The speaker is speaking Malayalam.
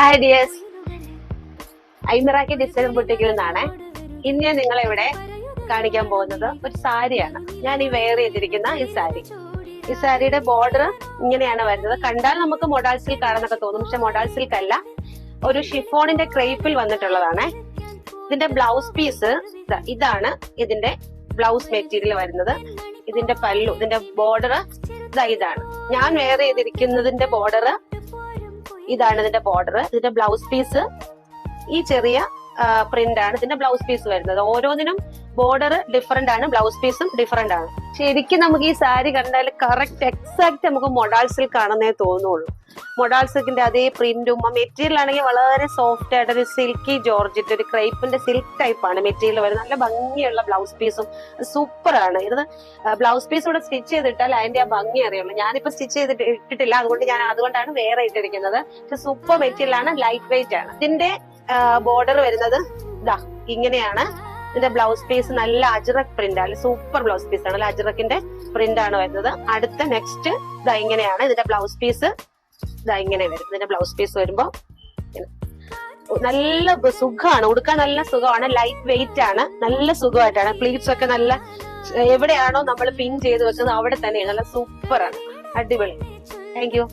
ഹായ് ഡിയേഴ്സ്, ഐമിറാക്കി ഡിസൈൻ ബുട്ടിക്കിൽ നിന്നാണ്. ഇന്ന് ഞാൻ നിങ്ങളെ ഇവിടെ കാണിക്കാൻ പോകുന്നത് ഒരു സാരിയാണ്. ഞാൻ ഈ വെയർ ചെയ്തിരിക്കുന്ന ഈ സാരിയുടെ ബോർഡർ ഇങ്ങനെയാണ് വരുന്നത്. കണ്ടാൽ നമുക്ക് മൊഡാൾ സിൽക്ക് ആണെന്നൊക്കെ തോന്നും, പക്ഷെ മൊഡാൾ സിൽക്ക് അല്ല, ഒരു ഷിഫോണിന്റെ ക്രേപ്പിൽ വന്നിട്ടുള്ളതാണ്. ഇതിന്റെ ബ്ലൗസ് പീസ് ഇതാണ്. ഇതിന്റെ ബ്ലൗസ് മെറ്റീരിയൽ വരുന്നത്. ഇതിന്റെ പല്ലു, ഇതിന്റെ ബോർഡർ ഇതാണ്. ഞാൻ വെയർ ചെയ്തിരിക്കുന്നതിന്റെ ബോർഡർ ഇതാണ്. ഇതിന്റെ ബോർഡർ, ഇതിന്റെ ബ്ലൗസ് പീസ് ഈ ചെറിയ പ്രിന്റ് ആണ് ഇതിന്റെ ബ്ലൗസ് പീസ് വരുന്നത്. ഓരോന്നിനും ബോർഡർ ഡിഫറെന്റ് ആണ്, ബ്ലൗസ് പീസും ഡിഫറെന്റ് ആണ്. ശരിക്കും നമുക്ക് ഈ സാരി കണ്ടാൽ കറക്റ്റ് എക്സാക്ട് നമുക്ക് മൊഡാൾ സിൽക്ക് ആണെന്നേ തോന്നുള്ളൂ. മൊഡാൾ സിൽക്കിന്റെ അതേ പ്രിന്റും, ആ മെറ്റീരിയൽ ആണെങ്കിൽ വളരെ സോഫ്റ്റ് ആയിട്ട് ഒരു സിൽക്കി ജോർജറ്റ്, ഒരു ക്രൈപ്പിന്റെ സിൽക്ക് ടൈപ്പ് ആണ് മെറ്റീരിയൽ വരുന്നത്. നല്ല ഭംഗിയുള്ള ബ്ലൗസ് പീസും സൂപ്പർ ആണ്. ഇത് ബ്ലൗസ് പീസ് കൂടെ സ്റ്റിച്ച് ചെയ്തിട്ടാൽ അതിന്റെ ആ ഭംഗി അറിയുള്ളൂ. ഞാനിപ്പോ സ്റ്റിച്ച് ചെയ്തിട്ട് ഇട്ടിട്ടില്ല, അതുകൊണ്ടാണ് വേറെ ഇട്ടിരിക്കുന്നത്. പക്ഷെ സൂപ്പർ മെറ്റീരിയൽ ആണ്, ലൈറ്റ് വെയിറ്റ് ആണ്. ഇതിന്റെ ബോർഡർ വരുന്നത് ഇങ്ങനെയാണ്. ഇതിന്റെ ബ്ലൗസ് പീസ് നല്ല അജ്രക് പ്രിന്റ് ആണ്, സൂപ്പർ ബ്ലൗസ് പീസ് ആണ്. അജ്രക്കിന്റെ പ്രിന്റ് ആണ് വരുന്നത്. അടുത്ത നെക്സ്റ്റ് ഇങ്ങനെയാണ്. ഇതിന്റെ ബ്ലൗസ് പീസ് ഇങ്ങനെ വരും. ഇതിന്റെ ബ്ലൗസ് പീസ് വരുമ്പോ നല്ല സുഖമാണ്, ഉടുക്കാൻ നല്ല സുഖമാണ്, ലൈറ്റ് വെയിറ്റ് ആണ്, നല്ല സുഖമായിട്ടാണ്. പ്ലീറ്റ്സ് ഒക്കെ നല്ല എവിടെയാണോ നമ്മൾ പിൻ ചെയ്ത് വെക്കുന്നത് അവിടെ തന്നെയാണ്. നല്ല സൂപ്പർ ആണ്, അടിപൊളി. Thank you.